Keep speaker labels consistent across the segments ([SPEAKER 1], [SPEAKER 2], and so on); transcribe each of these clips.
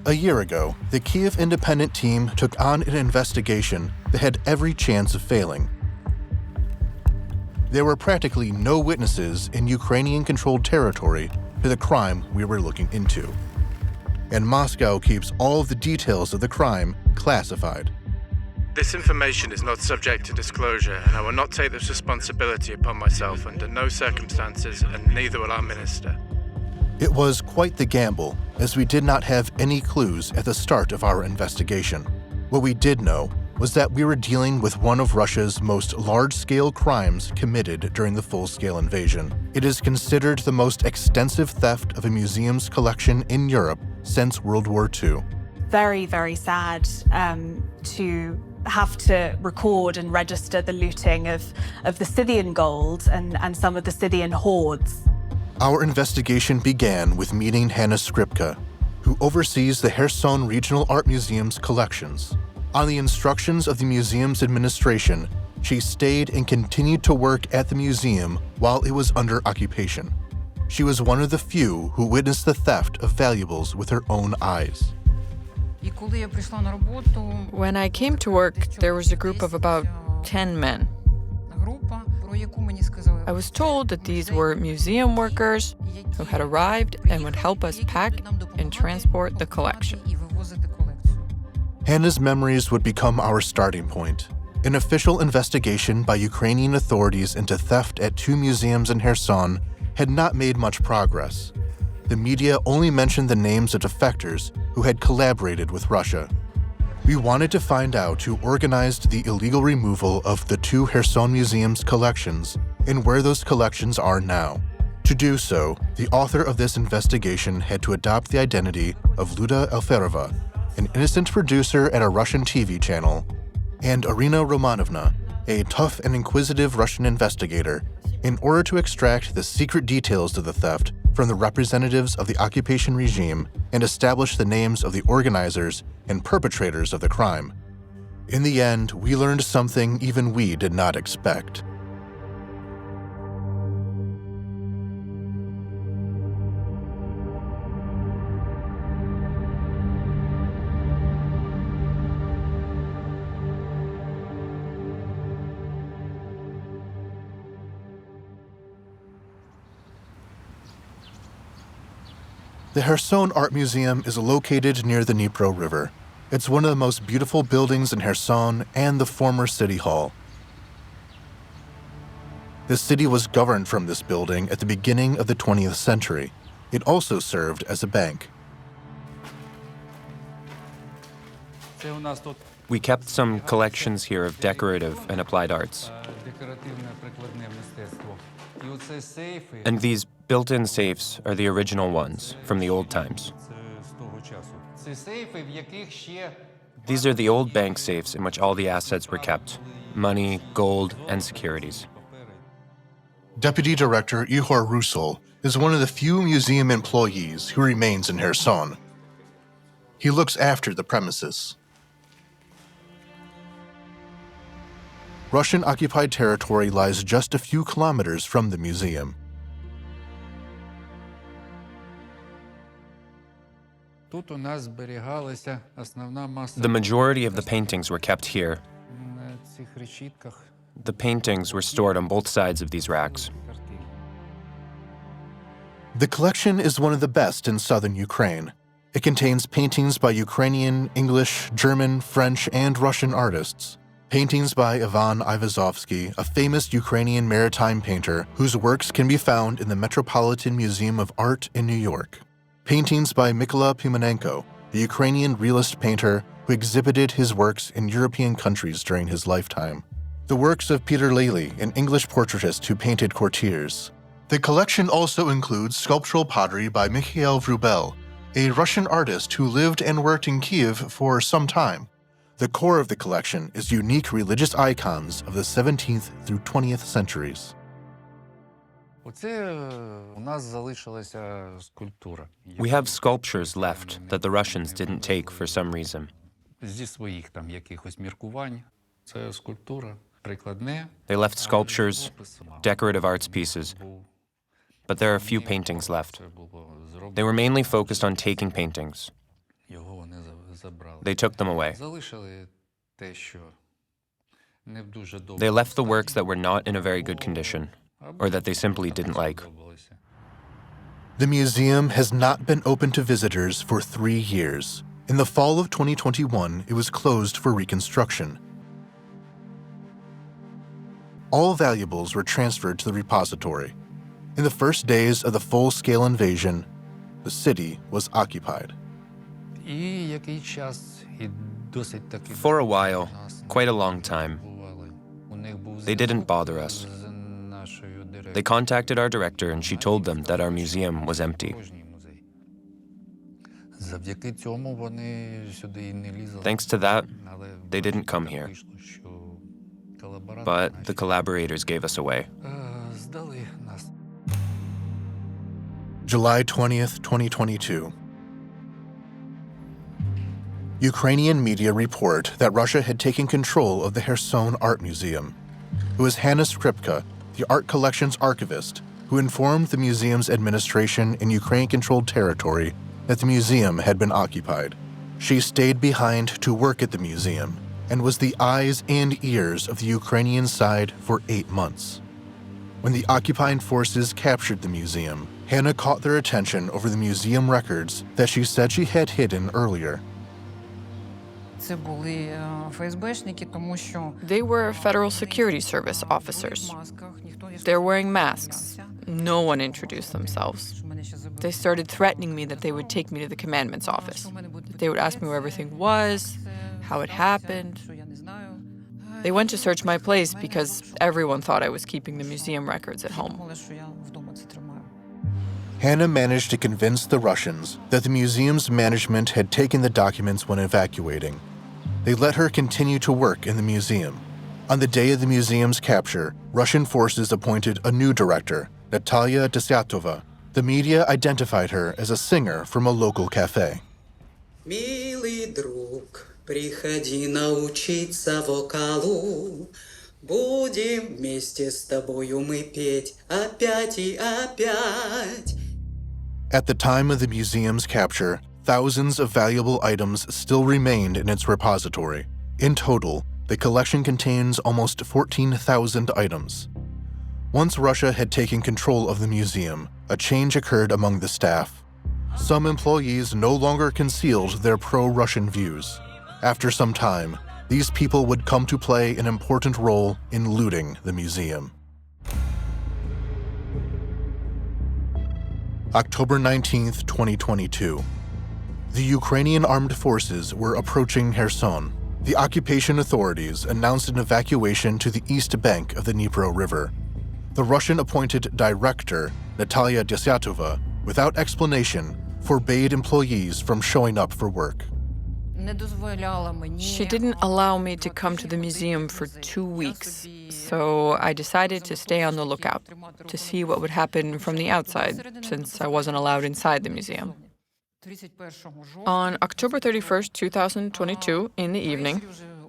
[SPEAKER 1] A year ago, the Kyiv independent team took on an investigation that had every chance of failing. There were practically no witnesses in Ukrainian-controlled territory to the crime we were looking into. And Moscow keeps all of the details of the crime classified.
[SPEAKER 2] This information is not subject to disclosure, and I will not take this responsibility upon myself under no circumstances, and neither will our minister.
[SPEAKER 1] It was quite the gamble, as we did not have any clues at the start of our investigation. What we did know was that we were dealing with one of Russia's most large-scale crimes committed during the full-scale invasion. It is considered the most extensive theft of a museum's collection in Europe since World War II.
[SPEAKER 3] Very, very sad to have to record and register the looting of the Scythian gold and some of the Scythian hoards.
[SPEAKER 1] Our investigation began with meeting Hanna Skripka, who oversees the Kherson Regional Art Museum's collections. On the instructions of the museum's administration, she stayed and continued to work at the museum while it was under occupation. She was one of the few who witnessed the theft of valuables with her own eyes.
[SPEAKER 4] When I came to work, there was a group of about 10 men. I was told that these were museum workers who had arrived and would help us pack and transport the collection.
[SPEAKER 1] Hannah's memories would become our starting point. An official investigation by Ukrainian authorities into theft at 2 museums in Kherson had not made much progress. The media only mentioned the names of defectors who had collaborated with Russia. We wanted to find out who organized the illegal removal of the 2 Kherson museums' collections and where those collections are now. To do so, the author of this investigation had to adopt the identity of Luda Elferova, an innocent producer at a Russian TV channel, and Irina Romanovna, a tough and inquisitive Russian investigator, in order to extract the secret details of the theft from the representatives of the occupation regime and establish the names of the organizers and perpetrators of the crime. In the end, we learned something even we did not expect. The Kherson Art Museum is located near the Dnipro River. It's one of the most beautiful buildings in Kherson and the former city hall. The city was governed from this building at the beginning of the 20th century. It also served as a bank.
[SPEAKER 5] We kept some collections here of decorative and applied arts. And these built-in safes are the original ones from the old times. These are the old bank safes in which all the assets were kept: money, gold, and securities.
[SPEAKER 1] Deputy Director Ihor Rusol is one of the few museum employees who remains in Kherson. He looks after the premises. Russian-occupied territory lies just a few kilometers from the museum.
[SPEAKER 5] The majority of the paintings were kept here. The paintings were stored on both sides of these racks.
[SPEAKER 1] The collection is one of the best in southern Ukraine. It contains paintings by Ukrainian, English, German, French, and Russian artists. Paintings by Ivan Ivazovsky, a famous Ukrainian maritime painter whose works can be found in the Metropolitan Museum of Art in New York. Paintings by Mykola Pimonenko, a Ukrainian realist painter who exhibited his works in European countries during his lifetime. The works of Peter Lely, an English portraitist who painted courtiers. The collection also includes sculptural pottery by Mikhail Vrubel, a Russian artist who lived and worked in Kyiv for some time. The core of the collection is unique religious icons of the 17th through 20th centuries.
[SPEAKER 5] We have sculptures left that the Russians didn't take for some reason. They left sculptures, decorative arts pieces, but there are few paintings left. They were mainly focused on taking paintings. They took them away. They left the works that were not in a very good condition, or that they simply didn't like.
[SPEAKER 1] The museum has not been open to visitors for 3 years. In the fall of 2021, it was closed for reconstruction. All valuables were transferred to the repository. In the first days of the full-scale invasion, the city was occupied.
[SPEAKER 5] For a while, quite a long time, they didn't bother us. They contacted our director and she told them that our museum was empty. Thanks to that, they didn't come here. But the collaborators gave us away.
[SPEAKER 1] July 20th, 2022. Ukrainian media report that Russia had taken control of the Kherson Art Museum. It was Hanna Skripka, the art collection's archivist, who informed the museum's administration in Ukraine-controlled territory that the museum had been occupied. She stayed behind to work at the museum and was the eyes and ears of the Ukrainian side for 8 months. When the occupying forces captured the museum, Hanna caught their attention over the museum records that she said she had hidden earlier.
[SPEAKER 4] They were Federal Security Service officers. They're wearing masks. No one introduced themselves. They started threatening me that they would take me to the commandant's office. They would ask me where everything was, how it happened. They went to search my place because everyone thought I was keeping the museum records at home.
[SPEAKER 1] Hanna managed to convince the Russians that the museum's management had taken the documents when evacuating. They let her continue to work in the museum. On the day of the museum's capture, Russian forces appointed a new director, Natalia Desyatova. The media identified her as a singer from a local cafe.
[SPEAKER 6] Милый друг, приходи научиться вокалу. Будем вместе с тобою мы петь опять и опять.
[SPEAKER 1] At the time of the museum's capture, thousands of valuable items still remained in its repository. In total, the collection contains almost 14,000 items. Once Russia had taken control of the museum, a change occurred among the staff. Some employees no longer concealed their pro-Russian views. After some time, these people would come to play an important role in looting the museum. October 19th, 2022. The Ukrainian armed forces were approaching Kherson. The occupation authorities announced an evacuation to the east bank of the Dnipro River. The Russian-appointed director, Natalia Desyatova, without explanation, forbade employees from showing up for work.
[SPEAKER 4] She didn't allow me to come to the museum for 2 weeks, so I decided to stay on the lookout to see what would happen from the outside, since I wasn't allowed inside the museum. On October 31st, 2022, in the evening,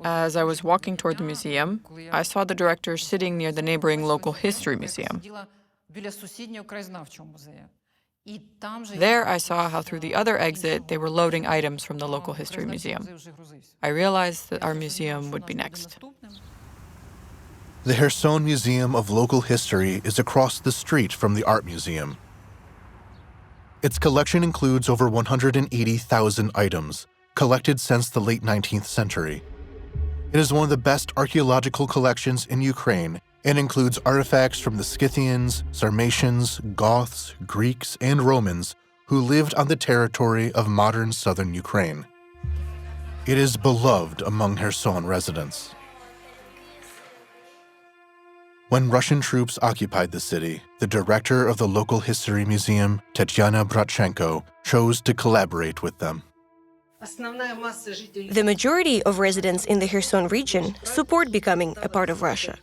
[SPEAKER 4] as I was walking toward the museum, I saw the director sitting near the neighboring local history museum. There I saw how through the other exit they were loading items from the local history museum. I realized that our museum would be next.
[SPEAKER 1] The Kherson Museum of Local History is across the street from the art museum. Its collection includes over 180,000 items, collected since the late 19th century. It is one of the best archaeological collections in Ukraine and includes artifacts from the Scythians, Sarmatians, Goths, Greeks, and Romans who lived on the territory of modern southern Ukraine. It is beloved among Kherson residents. When Russian troops occupied the city, the director of the local history museum, Tatiana Bratchenko, chose to collaborate with them.
[SPEAKER 7] The majority of residents in the Kherson region support becoming a part of Russia.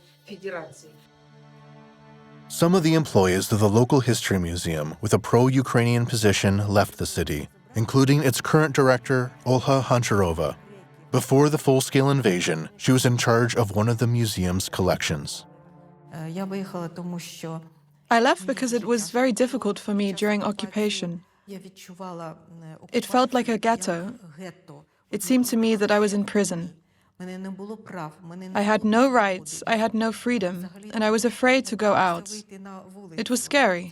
[SPEAKER 1] Some of the employees of the local history museum with a pro-Ukrainian position left the city, including its current director, Olha Honcharova. Before the full-scale invasion, she was in charge of one of the museum's collections.
[SPEAKER 8] I left because it was very difficult for me during occupation. It felt like a ghetto. It seemed to me that I was in prison. I had no rights, I had no freedom, and I was afraid to go out. It was scary.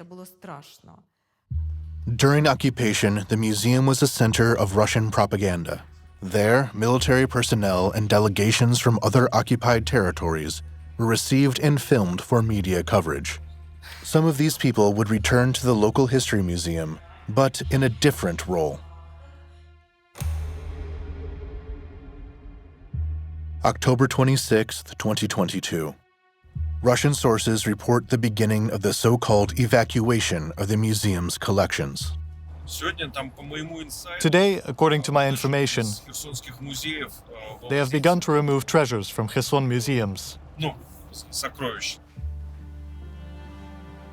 [SPEAKER 1] During occupation, the museum was a center of Russian propaganda. There, military personnel and delegations from other occupied territories were received and filmed for media coverage. Some of these people would return to the local history museum, but in a different role. October 26, 2022. Russian sources report the beginning of the so-called evacuation of the museum's collections.
[SPEAKER 9] Today, according to my information, they have begun to remove treasures from Kherson museums.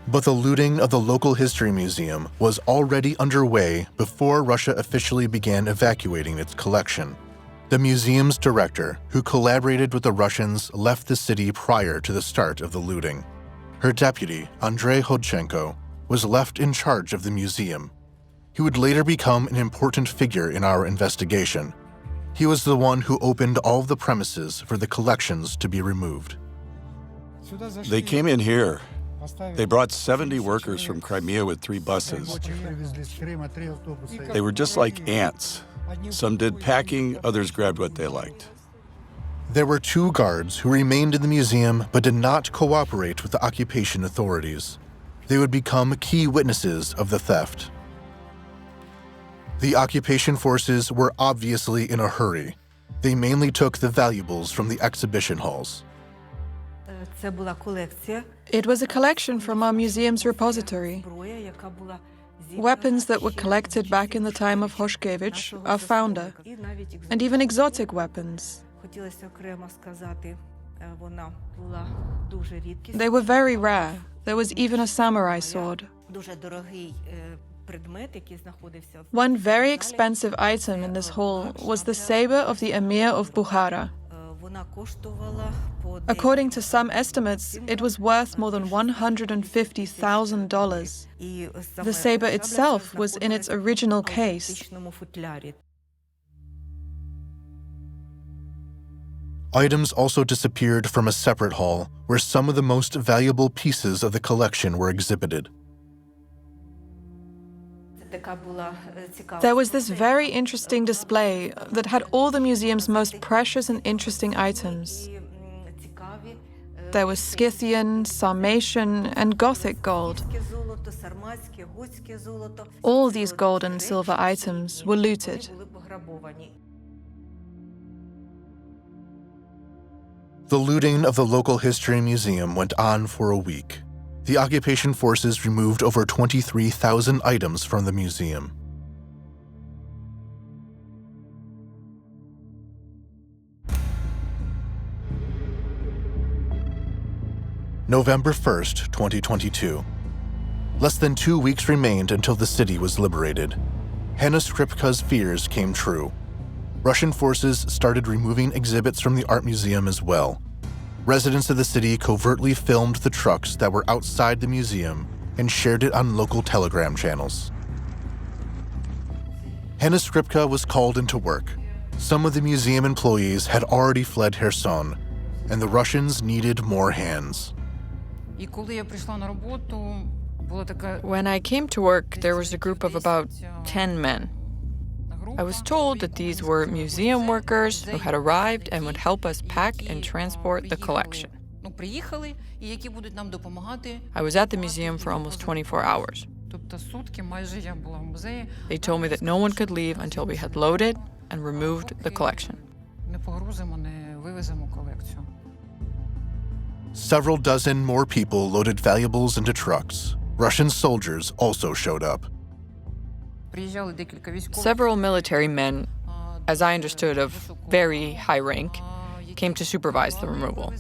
[SPEAKER 1] But the looting of the local history museum was already underway before Russia officially began evacuating its collection. The museum's director, who collaborated with the Russians, left the city prior to the start of the looting. Her deputy, Andrei Hodchenko, was left in charge of the museum. He would later become an important figure in our investigation. He was the one who opened all of the premises for the collections to be removed.
[SPEAKER 10] They came in here. They brought 70 workers from Crimea with 3 buses. They were just like ants. Some did packing, others grabbed what they liked.
[SPEAKER 1] There were 2 guards who remained in the museum but did not cooperate with the occupation authorities. They would become key witnesses of the theft. The occupation forces were obviously in a hurry. They mainly took the valuables from the exhibition halls.
[SPEAKER 8] It was a collection from our museum's repository. Weapons that were collected back in the time of Hoshkevich, our founder, and even exotic weapons. They were very rare. There was even a samurai sword. One very expensive item in this hall was the saber of the Emir of Bukhara. According to some estimates, it was worth more than $150,000. The saber itself was in its original case.
[SPEAKER 1] Items also disappeared from a separate hall where some of the most valuable pieces of the collection were exhibited.
[SPEAKER 8] There was this very interesting display that had all the museum's most precious and interesting items. There was Scythian, Sarmatian, and Gothic gold. All these gold and silver items were looted.
[SPEAKER 1] The looting of the local history museum went on for a week. The occupation forces removed over 23,000 items from the museum. November 1st, 2022. Less than 2 weeks remained until the city was liberated. Hanna Skripka's fears came true. Russian forces started removing exhibits from the art museum as well. Residents of the city covertly filmed the trucks that were outside the museum and shared it on local telegram channels. Hanna Skripka was called into work. Some of the museum employees had already fled Kherson, and the Russians needed more hands.
[SPEAKER 4] When I came to work, there was a group of about 10 men. I was told that these were museum workers who had arrived and would help us pack and transport the collection. I was at the museum for almost 24 hours. They told me that no one could leave until we had loaded and removed the collection.
[SPEAKER 1] Several dozen more people loaded valuables into trucks. Russian soldiers also showed up.
[SPEAKER 4] Several military men, as I understood, of very high rank, came to supervise the removal.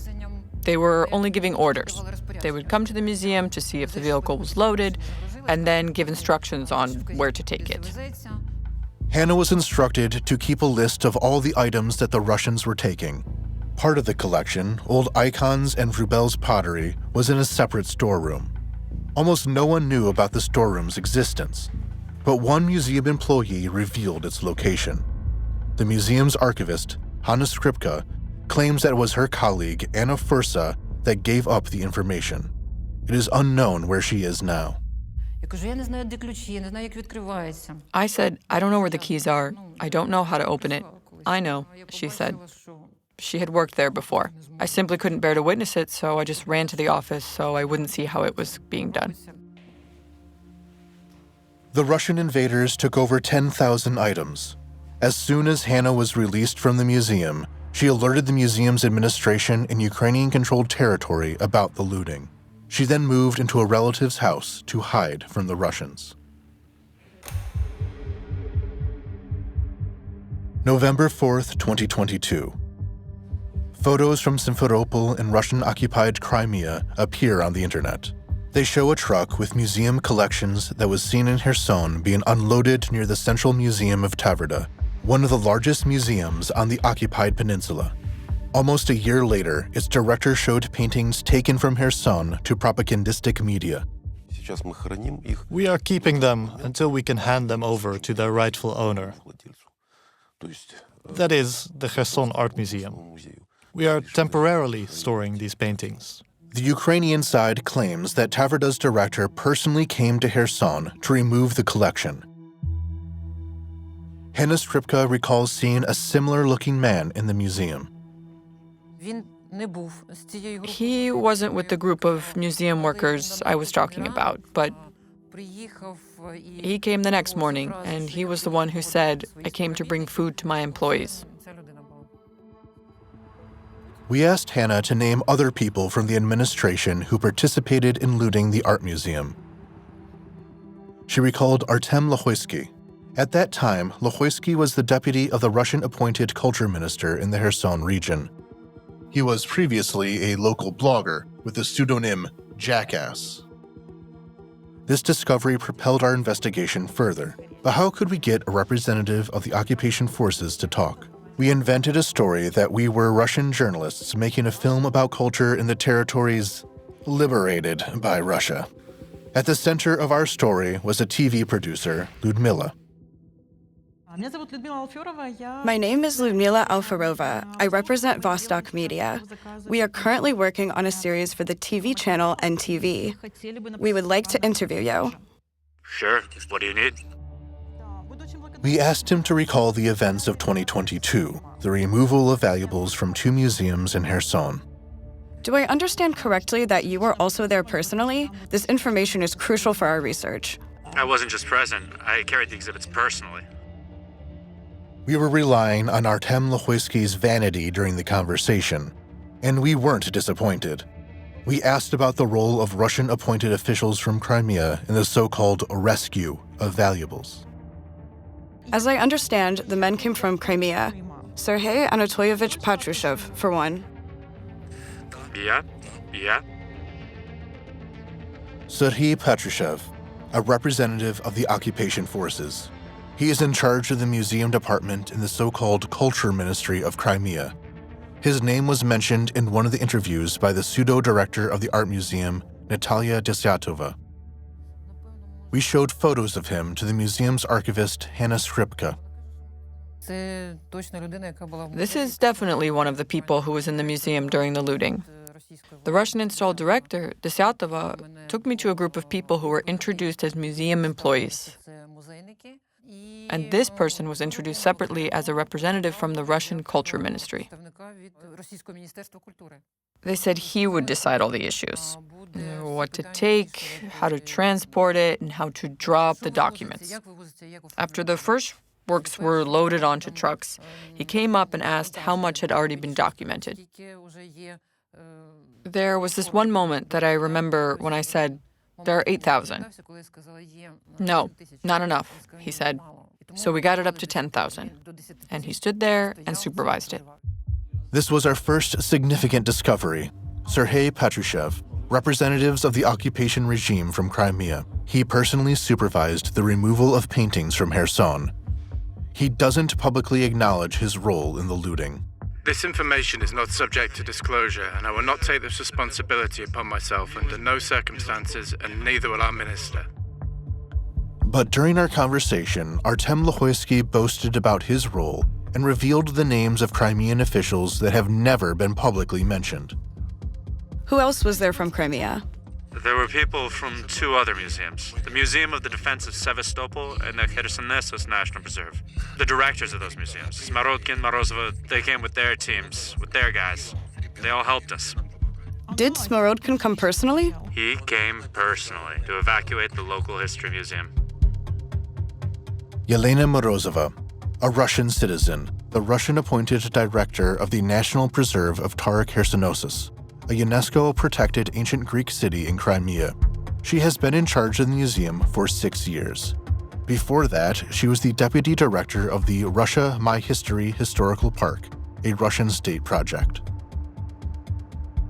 [SPEAKER 4] They were only giving orders. They would come to the museum to see if the vehicle was loaded and then give instructions on where to take it.
[SPEAKER 1] Hanna was instructed to keep a list of all the items that the Russians were taking. Part of the collection, old icons and Rubel's pottery, was in a separate storeroom. Almost no one knew about the storeroom's existence, but one museum employee revealed its location. the museum's archivist, Hanna Skripka, claims that it was her colleague, Anna Fursa, that gave up the information. It is unknown where she is now.
[SPEAKER 4] I said, I don't know where the keys are. I don't know how to open it. I know, she said. She had worked there before. I simply couldn't bear to witness it, so I just ran to the office so I wouldn't see how it was being done.
[SPEAKER 1] The Russian invaders took over 10,000 items. As soon as Hannah was released from the museum, she alerted the museum's administration in Ukrainian-controlled territory about the looting. She then moved into a relative's house to hide from the Russians. November 4th, 2022. Photos from Simferopol in Russian-occupied Crimea appear on the internet. They show a truck with museum collections that was seen in Kherson being unloaded near the Central Museum of Tavrida, one of the largest museums on the occupied peninsula. Almost a year later, its director showed paintings taken from Kherson to propagandistic media.
[SPEAKER 9] We are keeping them until we can hand them over to their rightful owner. That is, the Kherson Art Museum. We are temporarily storing these paintings.
[SPEAKER 1] The Ukrainian side claims that Tavrida's director personally came to Kherson to remove the collection. Hanna Skripka recalls seeing a similar-looking man in the museum.
[SPEAKER 4] He wasn't with the group of museum workers I was talking about, but he came the next morning, and he was the one who said, I came to bring food to my employees.
[SPEAKER 1] We asked Hannah to name other people from the administration who participated in looting the art museum. She recalled Artem Lohoysky. At that time, Lohoysky was the deputy of the Russian-appointed culture minister in the Kherson region. He was previously a local blogger with the pseudonym Jackass. This discovery propelled our investigation further. But how could we get a representative of the occupation forces to talk? We invented a story that we were Russian journalists making a film about culture in the territories liberated by Russia. At the center of our story was a TV producer, Ludmila.
[SPEAKER 11] My name is Lyudmila Alfarova. I represent Vostok Media. We are currently working on a series for the TV channel NTV. We would like to interview you.
[SPEAKER 2] Sure. What do you need?
[SPEAKER 1] We asked him to recall the events of 2022, the removal of valuables from 2 museums in Kherson.
[SPEAKER 11] Do I understand correctly that you were also there personally? This information is crucial for our research.
[SPEAKER 2] I wasn't just present. I carried the exhibits personally.
[SPEAKER 1] We were relying on Artem Lohoysky's vanity during the conversation, and we weren't disappointed. We asked about the role of Russian-appointed officials from Crimea in the so-called rescue of valuables.
[SPEAKER 11] As I understand, the men came from Crimea. Sergei Anatolyevich Patrushev, for one.
[SPEAKER 2] Yeah.
[SPEAKER 1] Sergei Patrushev, a representative of the occupation forces. He is in charge of the museum department in the so-called Culture Ministry of Crimea. His name was mentioned in one of the interviews by the pseudo-director of the art museum, Natalia Desyatova. We showed photos of him to the museum's archivist, Hanna Skripka.
[SPEAKER 4] This is definitely one of the people who was in the museum during the looting. The Russian installed director, Desyatova, took me to a group of people who were introduced as museum employees. And this person was introduced separately as a representative from the Russian Culture Ministry. They said he would decide all the issues. What to take, how to transport it, and how to draw up the documents. After the first works were loaded onto trucks, he came up and asked how much had already been documented. There was this one moment that I remember when I said, there are 8,000. No, not enough, he said. So we got it up to 10,000. And he stood there and supervised it.
[SPEAKER 1] This was our first significant discovery. Sergei Patrushev, representatives of the occupation regime from Crimea. He personally supervised the removal of paintings from Kherson. He doesn't publicly acknowledge his role in the looting.
[SPEAKER 2] This information is not subject to disclosure, and I will not take this responsibility upon myself under no circumstances, and neither will our minister.
[SPEAKER 1] But during our conversation, Artem Lohoysky boasted about his role and revealed the names of Crimean officials that have never been publicly mentioned.
[SPEAKER 11] Who else was there from Crimea?
[SPEAKER 2] There were people from two other museums, the Museum of the Defense of Sevastopol and the Kherson National Preserve. The directors of those museums, Smorodkin, Morozova, they came with their teams, with their guys. They all helped us.
[SPEAKER 11] Did Smorodkin come personally?
[SPEAKER 2] He came personally to evacuate the local history museum.
[SPEAKER 1] Yelena Morozova, a Russian citizen, the Russian-appointed director of the National Preserve of Tara Khersonosus, a UNESCO-protected ancient Greek city in Crimea. She has been in charge of the museum for 6 years. Before that, she was the deputy director of the Russia My History Historical Park, a Russian state project.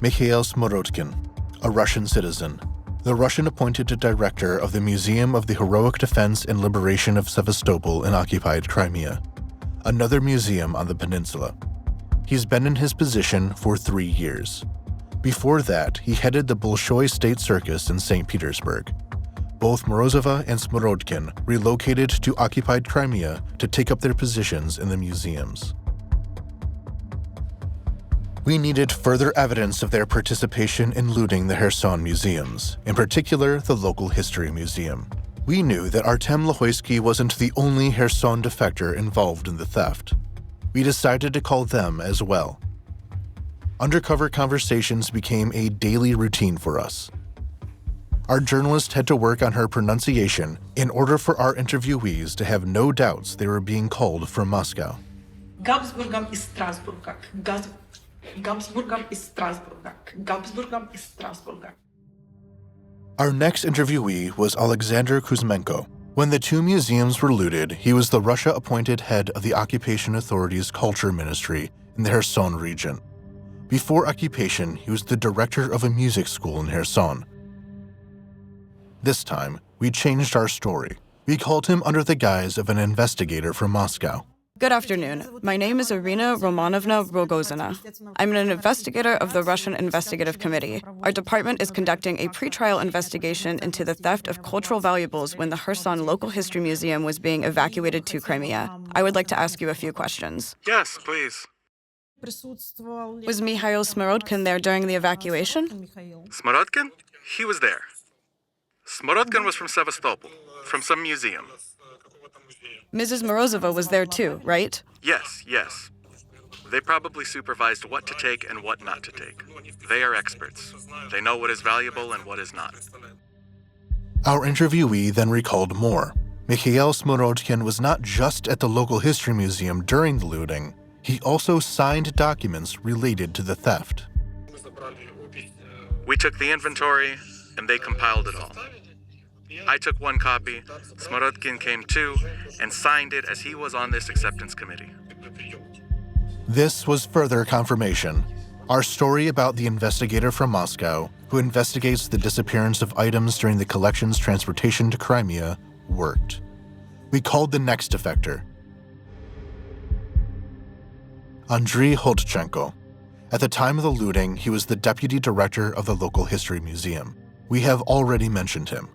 [SPEAKER 1] Mikhail Smorodkin, a Russian citizen, the Russian-appointed director of the Museum of the Heroic Defense and Liberation of Sevastopol in occupied Crimea, another museum on the peninsula. He's been in his position for 3 years. Before that, he headed the Bolshoi State Circus in St. Petersburg. Both Morozova and Smorodkin relocated to occupied Crimea to take up their positions in the museums. We needed further evidence of their participation in looting the Kherson museums, in particular the local history museum. We knew that Artem Lohoysky wasn't the only Kherson defector involved in the theft. We decided to call them as well. Undercover conversations became a daily routine for us. Our journalist had to work on her pronunciation in order for our interviewees to have no doubts they were being called from Moscow.
[SPEAKER 12] Габсбургам из Страсбурга. Габсбургам из Страсбурга. Габсбургам из Страсбурга.
[SPEAKER 1] Our next interviewee was Alexander Kuzmenko. When the two museums were looted, he was the Russia-appointed head of the Occupation Authority's Culture Ministry in the Kherson region. Before occupation, he was the director of a music school in Kherson. This time, we changed our story. We called him under the guise of an investigator from Moscow.
[SPEAKER 11] Good afternoon. My name is Irina Romanovna Rogozina. I'm an investigator of the Russian Investigative Committee. Our department is conducting a pretrial investigation into the theft of cultural valuables when the Kherson Local History Museum was being evacuated to Crimea. I would like to ask you a few questions.
[SPEAKER 2] Yes, please.
[SPEAKER 11] Was Mikhail Smorodkin there during the evacuation?
[SPEAKER 2] Smorodkin? He was there. Smorodkin was from Sevastopol, from some museum.
[SPEAKER 11] Mrs. Morozova was there too, right?
[SPEAKER 2] Yes. They probably supervised what to take and what not to take. They are experts. They know what is valuable and what is not.
[SPEAKER 1] Our interviewee then recalled more. Mikhail Smorodkin was not just at the local history museum during the looting, he also signed documents related to the theft.
[SPEAKER 2] We took the inventory, and they compiled it all. I took one copy, Smorodkin came too, and signed it as he was on this acceptance committee.
[SPEAKER 1] This was further confirmation. Our story about the investigator from Moscow, who investigates the disappearance of items during the collection's transportation to Crimea, worked. We called the next defector, Andriy Hodchenko. At the time of the looting, he was the deputy director of the local history museum. We have already mentioned him.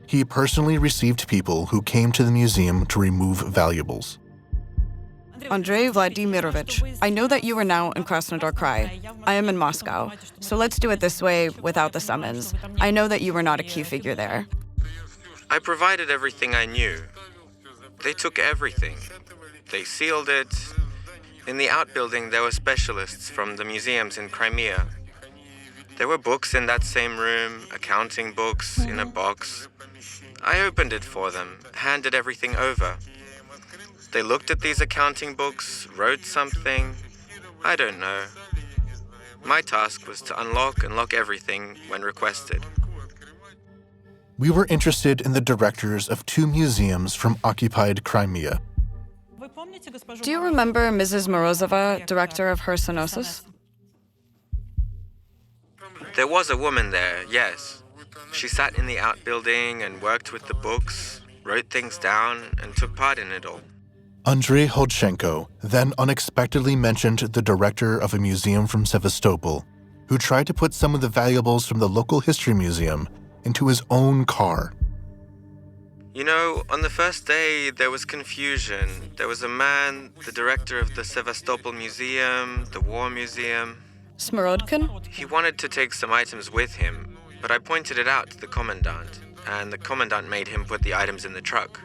[SPEAKER 1] He personally received people who came to the museum to remove valuables.
[SPEAKER 11] Andrei Vladimirovich, I know that you are now in Krasnodar Krai. I am in Moscow, so let's do it this way without the summons. I know that you were not a key figure there.
[SPEAKER 5] I provided everything I knew. They took everything. They sealed it. In the outbuilding, there were specialists from the museums in Crimea. There were books in that same room, accounting books in a box. I opened it for them, handed everything over. They looked at these accounting books, wrote something. I don't know. My task was to unlock and lock everything when requested.
[SPEAKER 1] We were interested in the directors of two museums from occupied Crimea.
[SPEAKER 11] Do you remember Mrs. Morozova, director of Khersonosus?
[SPEAKER 5] There was a woman there, yes. She sat in the outbuilding and worked with the books, wrote things down, and took part in it all.
[SPEAKER 1] Andrei Hodchenko then unexpectedly mentioned the director of a museum from Sevastopol, who tried to put some of the valuables from the local history museum into his own car.
[SPEAKER 5] You know, on the first day, there was confusion. There was a man, the director of the Sevastopol Museum, the War Museum.
[SPEAKER 11] Smorodkin?
[SPEAKER 5] He wanted to take some items with him, but I pointed it out to the commandant, and the commandant made him put the items in the truck.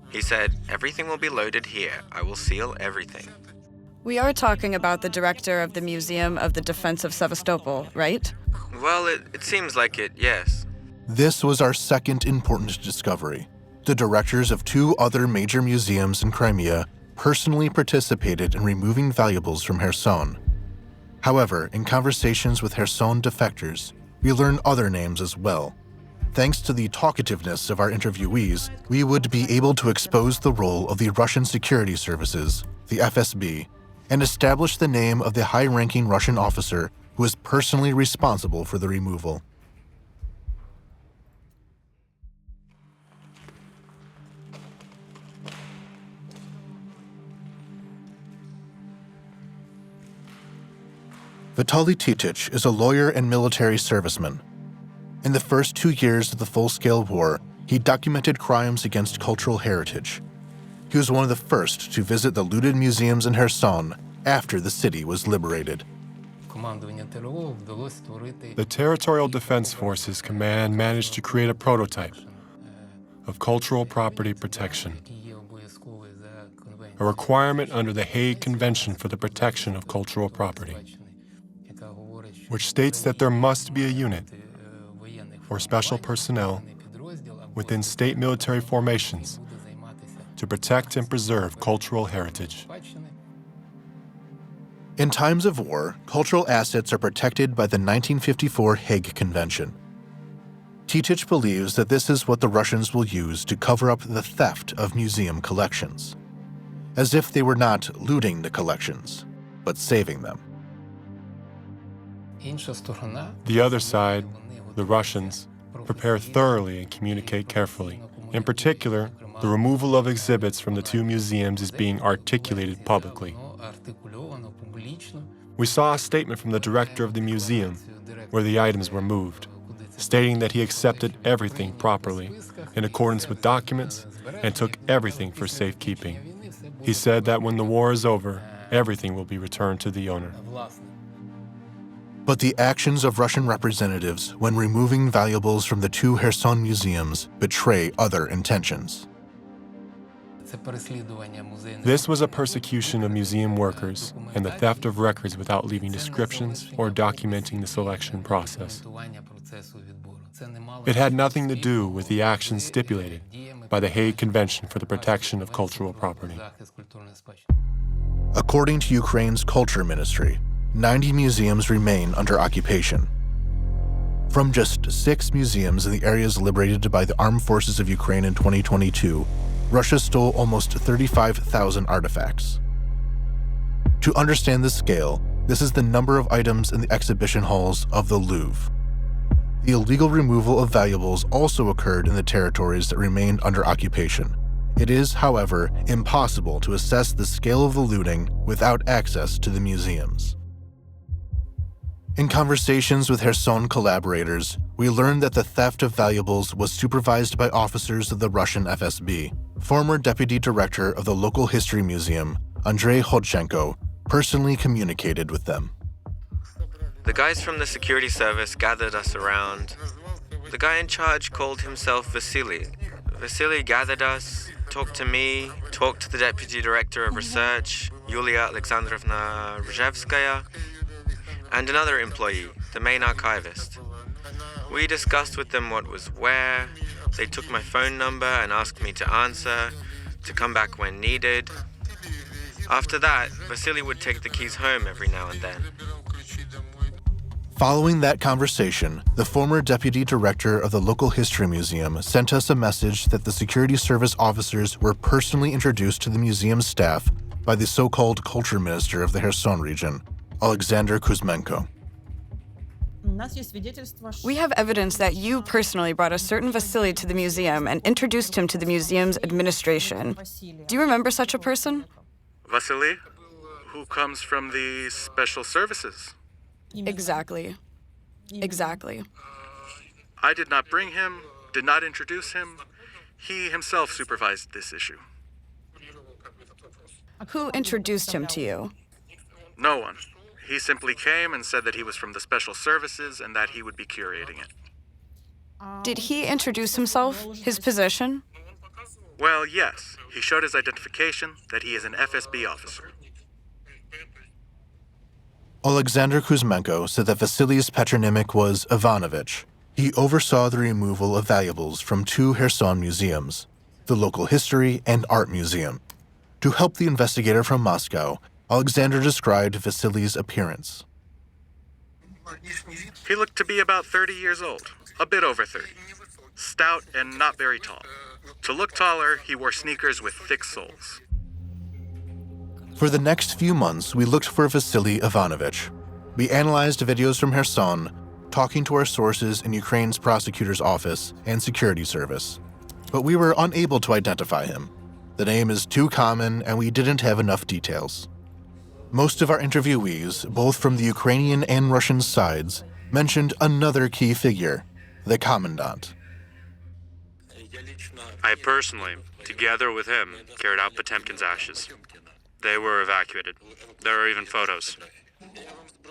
[SPEAKER 5] He said, "Everything will be loaded here. I will seal everything."
[SPEAKER 11] We are talking about the director of the Museum of the Defense of Sevastopol, right?
[SPEAKER 5] Well, it seems like it, yes.
[SPEAKER 1] This was our second important discovery. The directors of two other major museums in Crimea personally participated in removing valuables from Kherson. However, in conversations with Kherson defectors, we learn other names as well. Thanks to the talkativeness of our interviewees, we would be able to expose the role of the Russian security services, the FSB, and establish the name of the high-ranking Russian officer who is personally responsible for the removal. Vitaly Titich is a lawyer and military serviceman. In the first 2 years of the full-scale war, he documented crimes against cultural heritage. He was one of the first to visit the looted museums in Kherson after the city was liberated.
[SPEAKER 13] The Territorial Defense Forces Command managed to create a prototype of cultural property protection, a requirement under the Hague Convention for the Protection of Cultural Property, which states that there must be a unit or special personnel within state military formations to protect and preserve cultural heritage.
[SPEAKER 1] In times of war, cultural assets are protected by the 1954 Hague Convention. Titich believes that this is what the Russians will use to cover up the theft of museum collections, as if they were not looting the collections, but saving them.
[SPEAKER 13] The other side, the Russians, prepare thoroughly and communicate carefully. In particular, the removal of exhibits from the two museums is being articulated publicly. We saw a statement from the director of the museum where the items were moved, stating that he accepted everything properly, in accordance with documents, and took everything for safekeeping. He said that when the war is over, everything will be returned to the owner.
[SPEAKER 1] But the actions of Russian representatives when removing valuables from the two Kherson museums betray other intentions.
[SPEAKER 13] This was a persecution of museum workers and the theft of records without leaving descriptions or documenting the selection process. It had nothing to do with the actions stipulated by the Hague Convention for the Protection of Cultural Property.
[SPEAKER 1] According to Ukraine's Culture Ministry, 90 museums remain under occupation. From just 6 museums in the areas liberated by the Armed Forces of Ukraine in 2022, Russia stole almost 35,000 artifacts. To understand the scale, this is the number of items in the exhibition halls of the Louvre. The illegal removal of valuables also occurred in the territories that remained under occupation. It is, however, impossible to assess the scale of the looting without access to the museums. In conversations with Kherson collaborators, we learned that the theft of valuables was supervised by officers of the Russian FSB. Former deputy director of the local history museum, Andrei Hodchenko, personally communicated with them.
[SPEAKER 5] The guys from the security service gathered us around. The guy in charge called himself Vasily. Vasily gathered us, talked to me, talked to the deputy director of research, Yulia Alexandrovna Rzhevskaya, and another employee, the main archivist. We discussed with them what was where. They took my phone number and asked me to answer, to come back when needed. After that, Vasily would take the keys home every now and then.
[SPEAKER 1] Following that conversation, the former deputy director of the local history museum sent us a message that the security service officers were personally introduced to the museum staff by the so-called culture minister of the Kherson region, Alexander Kuzmenko.
[SPEAKER 11] We have evidence that you personally brought a certain Vasily to the museum and introduced him to the museum's administration. Do you remember such a person?
[SPEAKER 14] Vasily, who comes from the special services.
[SPEAKER 11] Exactly. Exactly.
[SPEAKER 14] I did not bring him, did not introduce him. He himself supervised this issue.
[SPEAKER 11] Who introduced him to you?
[SPEAKER 14] No one. He simply came and said that he was from the special services and that he would be curating it.
[SPEAKER 11] Did he introduce himself, his position?
[SPEAKER 14] Well, yes. He showed his identification, that he is an FSB officer.
[SPEAKER 1] Alexander Kuzmenko said that Vasily's patronymic was Ivanovich. He oversaw the removal of valuables from 2 Kherson museums, the local history and art museum. To help the investigator from Moscow, Alexander described Vasily's appearance.
[SPEAKER 14] He looked to be about 30 years old, a bit over 30. Stout and not very tall. To look taller, he wore sneakers with thick soles.
[SPEAKER 1] For the next few months, we looked for Vasily Ivanovich. We analyzed videos from Kherson, talking to our sources in Ukraine's prosecutor's office and security service. But we were unable to identify him. The name is too common, and we didn't have enough details. Most of our interviewees, both from the Ukrainian and Russian sides, mentioned another key figure, the commandant.
[SPEAKER 2] I personally, together with him, carried out Potemkin's ashes. They were evacuated. There are even photos.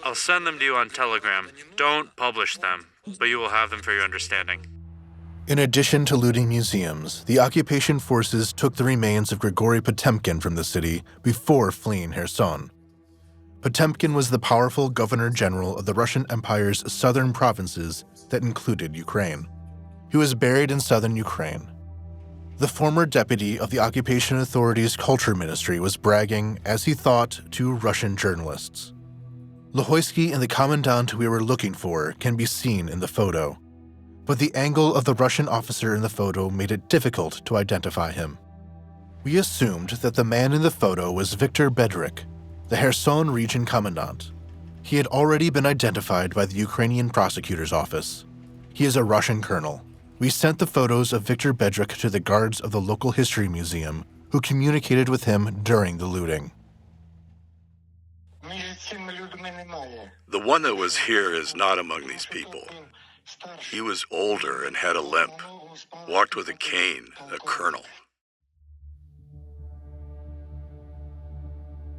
[SPEAKER 2] I'll send them to you on Telegram. Don't publish them, but you will have them for your understanding.
[SPEAKER 1] In addition to looting museums, the occupation forces took the remains of Grigory Potemkin from the city before fleeing Kherson. Potemkin was the powerful governor-general of the Russian Empire's southern provinces that included Ukraine. He was buried in southern Ukraine. The former deputy of the occupation authorities' culture ministry was bragging, as he thought, to Russian journalists. Lohoysky and the commandant we were looking for can be seen in the photo, but the angle of the Russian officer in the photo made it difficult to identify him. We assumed that the man in the photo was Viktor Bedrik, the Kherson region commandant. He had already been identified by the Ukrainian prosecutor's office. He is a Russian colonel. We sent the photos of Viktor Bedrik to the guards of the local history museum, who communicated with him during the looting.
[SPEAKER 10] The one that was here is not among these people. He was older and had a limp, walked with a cane, a colonel.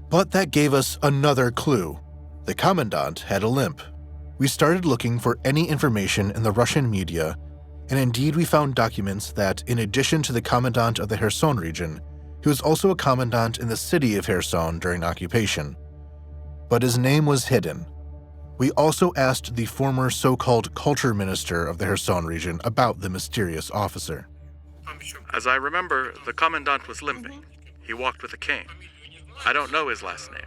[SPEAKER 1] But that gave us another clue. The commandant had a limp. We started looking for any information in the Russian media, and indeed we found documents that, in addition to the commandant of the Kherson region, he was also a commandant in the city of Kherson during occupation. But his name was hidden. We also asked the former so-called culture minister of the Kherson region about the mysterious officer.
[SPEAKER 14] As I remember, the commandant was limping. He walked with a cane. I don't know his last name,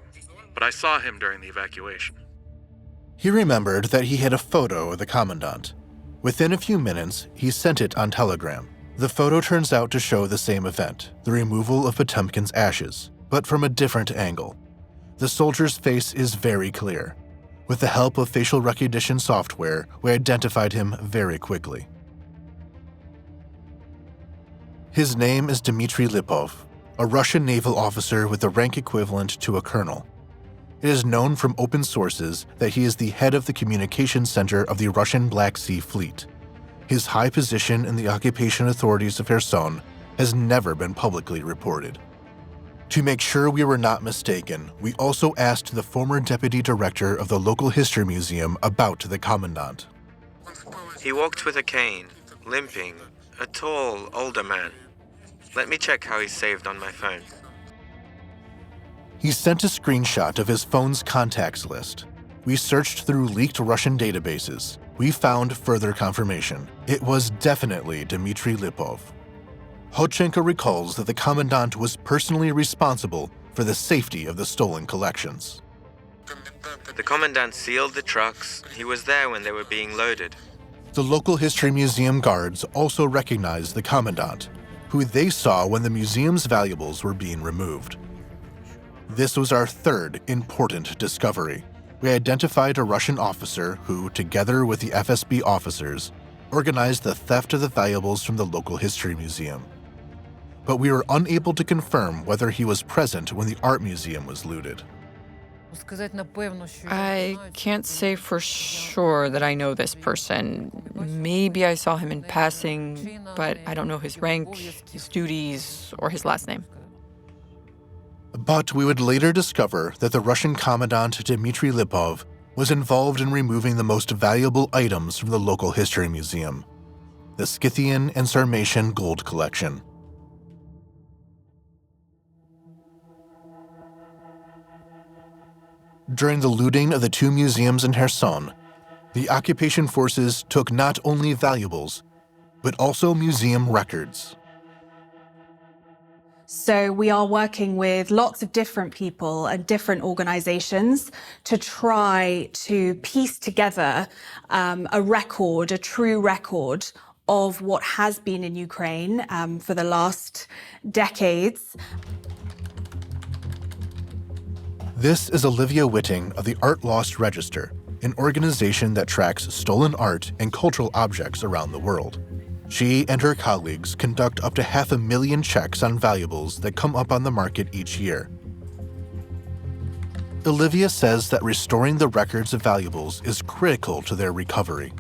[SPEAKER 14] but I saw him during the evacuation.
[SPEAKER 1] He remembered that he had a photo of the commandant. Within a few minutes, he sent it on Telegram. The photo turns out to show the same event, the removal of Potemkin's ashes, but from a different angle. The soldier's face is very clear. With the help of facial recognition software, we identified him very quickly. His name is Dmitry Lipov, a Russian naval officer with the rank equivalent to a colonel. It is known from open sources that he is the head of the communications center of the Russian Black Sea Fleet. His high position in the occupation authorities of Kherson has never been publicly reported. To make sure we were not mistaken, we also asked the former deputy director of the local history museum about the commandant.
[SPEAKER 5] He walked with a cane, limping, a tall, older man. Let me check how he's saved on my phone.
[SPEAKER 1] He sent a screenshot of his phone's contacts list. We searched through leaked Russian databases. We found further confirmation. It was definitely Dmitry Lipov. Hodchenko recalls that the commandant was personally responsible for the safety of the stolen collections.
[SPEAKER 5] The commandant sealed the trucks. He was there when they were being loaded.
[SPEAKER 1] The local history museum guards also recognized the commandant, who they saw when the museum's valuables were being removed. This was our third important discovery. We identified a Russian officer who, together with the FSB officers, organized the theft of the valuables from the local history museum. But we were unable to confirm whether he was present when the art museum was looted.
[SPEAKER 4] I can't say for sure that I know this person. Maybe I saw him in passing, but I don't know his rank, his duties, or his last name.
[SPEAKER 1] But we would later discover that the Russian commandant Dmitry Lipov was involved in removing the most valuable items from the local history museum, the Scythian and Sarmatian gold collection. During the looting of the two museums in Kherson, the occupation forces took not only valuables, but also museum records.
[SPEAKER 3] So we are working with lots of different people and different organizations to try to piece together a true record of what has been in Ukraine for the last decades.
[SPEAKER 1] This is Olivia Whitting of the Art Lost Register, an organization that tracks stolen art and cultural objects around the world. She and her colleagues conduct up to 500,000 checks on valuables that come up on the market each year. Olivia says that restoring the records of valuables is critical to their recovery.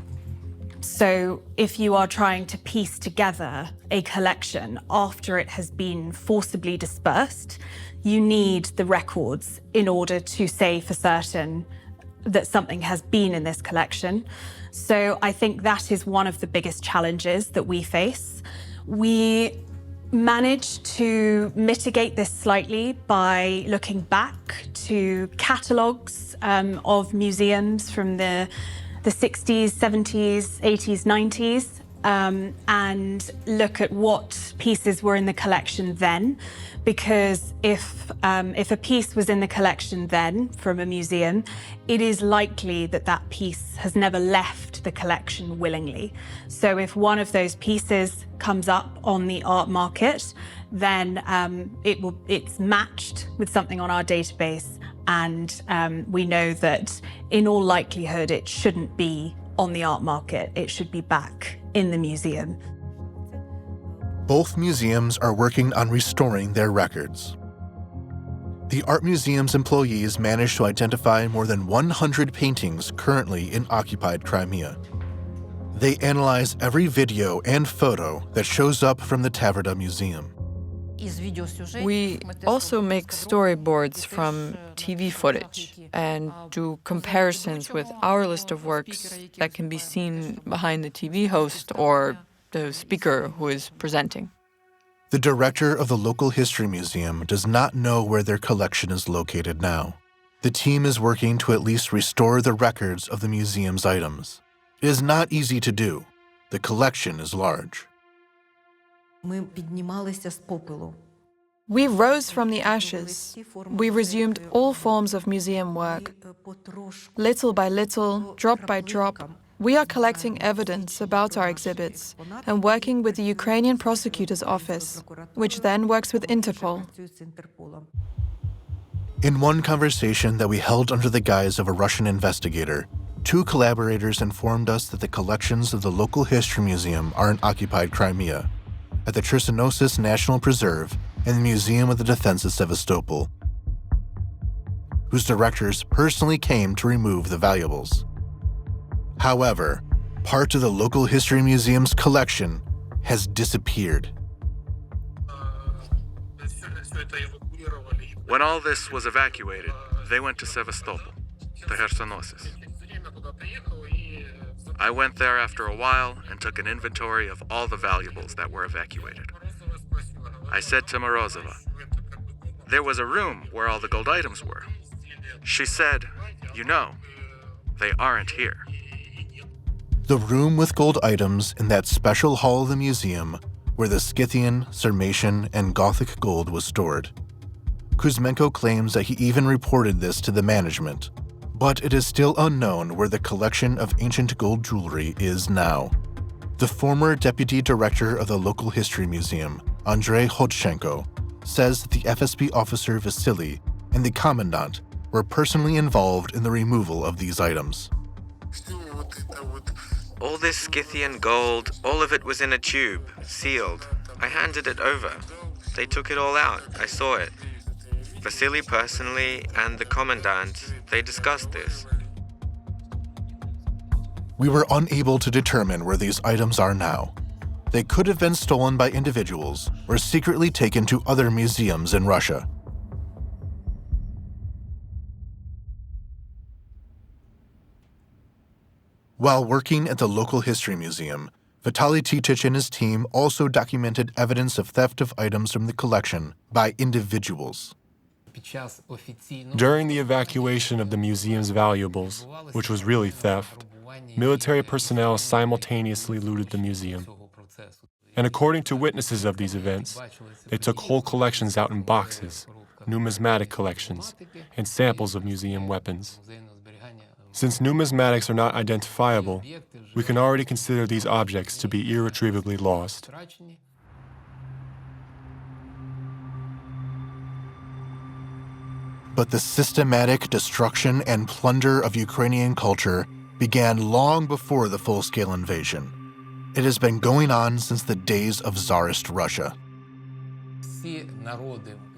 [SPEAKER 3] So if you are trying to piece together a collection after it has been forcibly dispersed, you need the records in order to say for certain that something has been in this collection. So I think that is one of the biggest challenges that we face. We managed to mitigate this slightly by looking back to catalogues of museums from the 60s, 70s, 80s, 90s, and look at what pieces were in the collection then. Because if a piece was in the collection then from a museum, it is likely that that piece has never left the collection willingly. So if one of those pieces comes up on the art market, then it's matched with something on our database, and we know that in all likelihood it shouldn't be on the art market. It should be back in the museum.
[SPEAKER 1] Both museums are working on restoring their records. The art museum's employees managed to identify more than 100 paintings currently in occupied Crimea. They analyze every video and photo that shows up from the Taverda Museum.
[SPEAKER 4] We also make storyboards from TV footage and do comparisons with our list of works that can be seen behind the TV host or the speaker who is presenting.
[SPEAKER 1] The director of the local history museum does not know where their collection is located now. The team is working to at least restore the records of the museum's items. It is not easy to do. The collection is large.
[SPEAKER 8] We rose from the ashes. We resumed all forms of museum work. Little by little, drop by drop, we are collecting evidence about our exhibits and working with the Ukrainian prosecutor's office, which then works with Interpol.
[SPEAKER 1] In one conversation that we held under the guise of a Russian investigator, two collaborators informed us that the collections of the local history museum are in occupied Crimea, at the Chersonosis National Preserve and the Museum of the Defense of Sevastopol, whose directors personally came to remove the valuables. However, part of the local history museum's collection has disappeared.
[SPEAKER 14] When all this was evacuated, they went to Sevastopol, the Khersonosis. I went there after a while and took an inventory of all the valuables that were evacuated. I said to Morozova, there was a room where all the gold items were. She said, you know, they aren't here.
[SPEAKER 1] The room with gold items in that special hall of the museum where the Scythian, Sarmatian, and Gothic gold was stored. Kuzmenko claims that he even reported this to the management, but it is still unknown where the collection of ancient gold jewelry is now. The former deputy director of the local history museum, Andrei Hodchenko, says that the FSB officer Vasily and the commandant were personally involved in the removal of these items.
[SPEAKER 5] All this Scythian gold, all of it was in a tube, sealed. I handed it over. They took it all out. I saw it. Vasily personally and the commandant, they discussed this.
[SPEAKER 1] We were unable to determine where these items are now. They could have been stolen by individuals or secretly taken to other museums in Russia. While working at the local history museum, Vitaly Titich and his team also documented evidence of theft of items from the collection by individuals.
[SPEAKER 13] During the evacuation of the museum's valuables, which was really theft, military personnel simultaneously looted the museum. And according to witnesses of these events, they took whole collections out in boxes, numismatic collections, and samples of museum weapons. Since numismatics are not identifiable, we can already consider these objects to be irretrievably lost.
[SPEAKER 1] But the systematic destruction and plunder of Ukrainian culture began long before the full-scale invasion. It has been going on since the days of Tsarist Russia.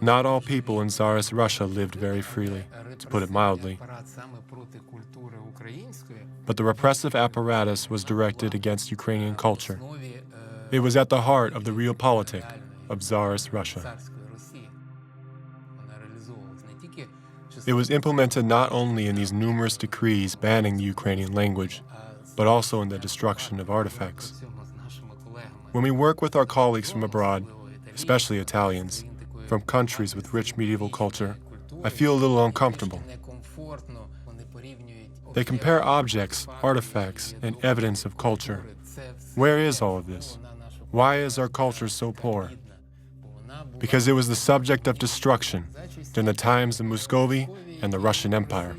[SPEAKER 13] Not all people in Tsarist Russia lived very freely, to put it mildly. But the repressive apparatus was directed against Ukrainian culture. It was at the heart of the realpolitik of Tsarist Russia. It was implemented not only in these numerous decrees banning the Ukrainian language, but also in the destruction of artifacts. When we work with our colleagues from abroad, especially Italians, from countries with rich medieval culture, I feel a little uncomfortable. They compare objects, artifacts, and evidence of culture. Where is all of this? Why is our culture so poor? Because it was the subject of destruction during the times of Muscovy and the Russian Empire.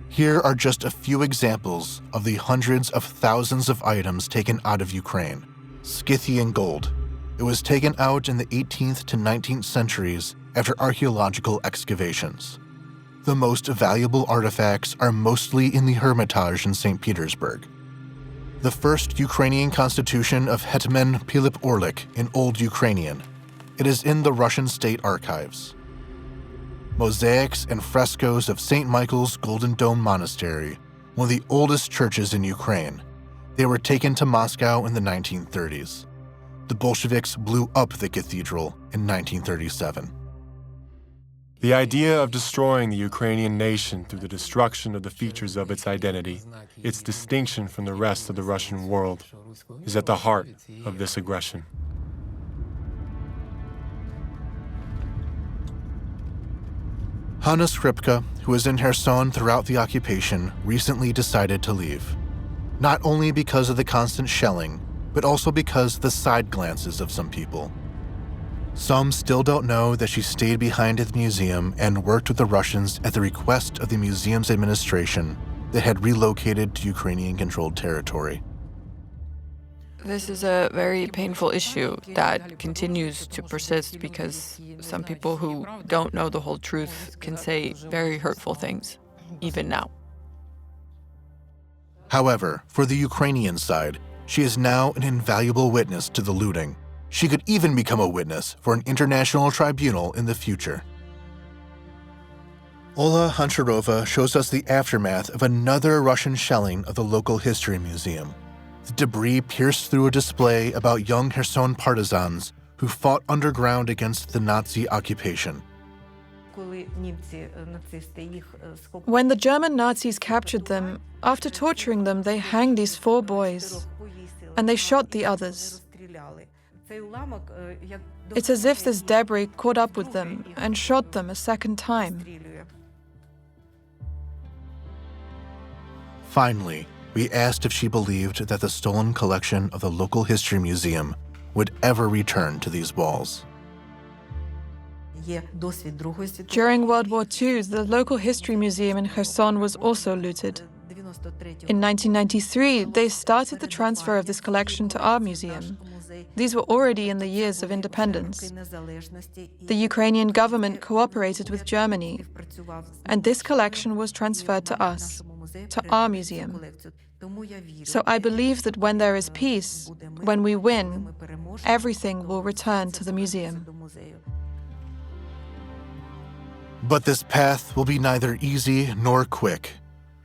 [SPEAKER 1] Here are just a few examples of the hundreds of thousands of items taken out of Ukraine. Scythian gold. It was taken out in the 18th to 19th centuries after archaeological excavations. The most valuable artifacts are mostly in the Hermitage in St. Petersburg. The first Ukrainian constitution of Hetman Pilip Orlik in Old Ukrainian. It is in the Russian state archives. Mosaics and frescoes of St. Michael's Golden Dome Monastery, one of the oldest churches in Ukraine. They were taken to Moscow in the 1930s. The Bolsheviks blew up the cathedral in 1937.
[SPEAKER 13] The idea of destroying the Ukrainian nation through the destruction of the features of its identity, its distinction from the rest of the Russian world, is at the heart of this aggression.
[SPEAKER 1] Hanna Skripka, who was in Kherson throughout the occupation, recently decided to leave. Not only because of the constant shelling, but also because of the side glances of some people. Some still don't know that she stayed behind at the museum and worked with the Russians at the request of the museum's administration that had relocated to Ukrainian-controlled territory.
[SPEAKER 4] This is a very painful issue that continues to persist because some people who don't know the whole truth can say very hurtful things, even now.
[SPEAKER 1] However, for the Ukrainian side, she is now an invaluable witness to the looting. She could even become a witness for an international tribunal in the future. Ola Honcharova shows us the aftermath of another Russian shelling of the local history museum. The debris pierced through a display about young Kherson partisans who fought underground against the Nazi occupation.
[SPEAKER 8] When the German Nazis captured them, after torturing them, they hanged these 4 boys, and they shot the others. It's as if this debris caught up with them and shot them a second time.
[SPEAKER 1] Finally, we asked if she believed that the stolen collection of the local history museum would ever return to these walls.
[SPEAKER 8] During World War II, the local history museum in Kherson was also looted. In 1993, they started the transfer of this collection to our museum. These were already in the years of independence. The Ukrainian government cooperated with Germany, and this collection was transferred to us, to our museum. So I believe that when there is peace, when we win, everything will return to the museum.
[SPEAKER 1] But this path will be neither easy nor quick.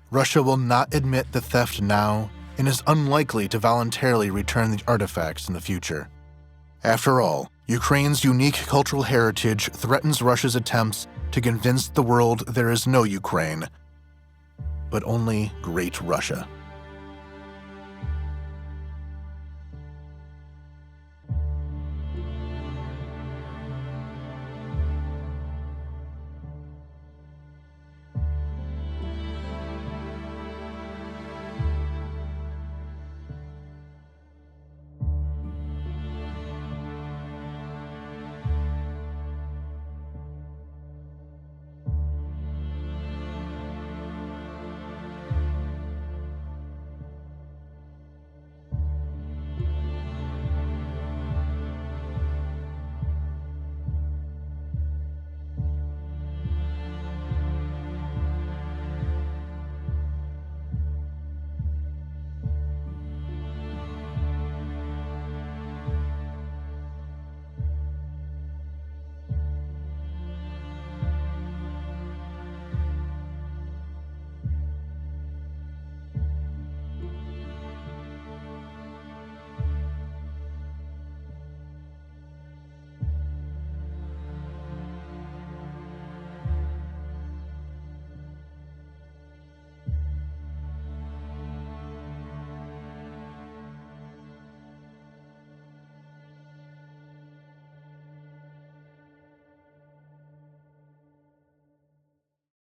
[SPEAKER 1] Russia will not admit the theft now and is unlikely to voluntarily return the artifacts in the future. After all, Ukraine's unique cultural heritage threatens Russia's attempts to convince the world there is no Ukraine, but only Great Russia.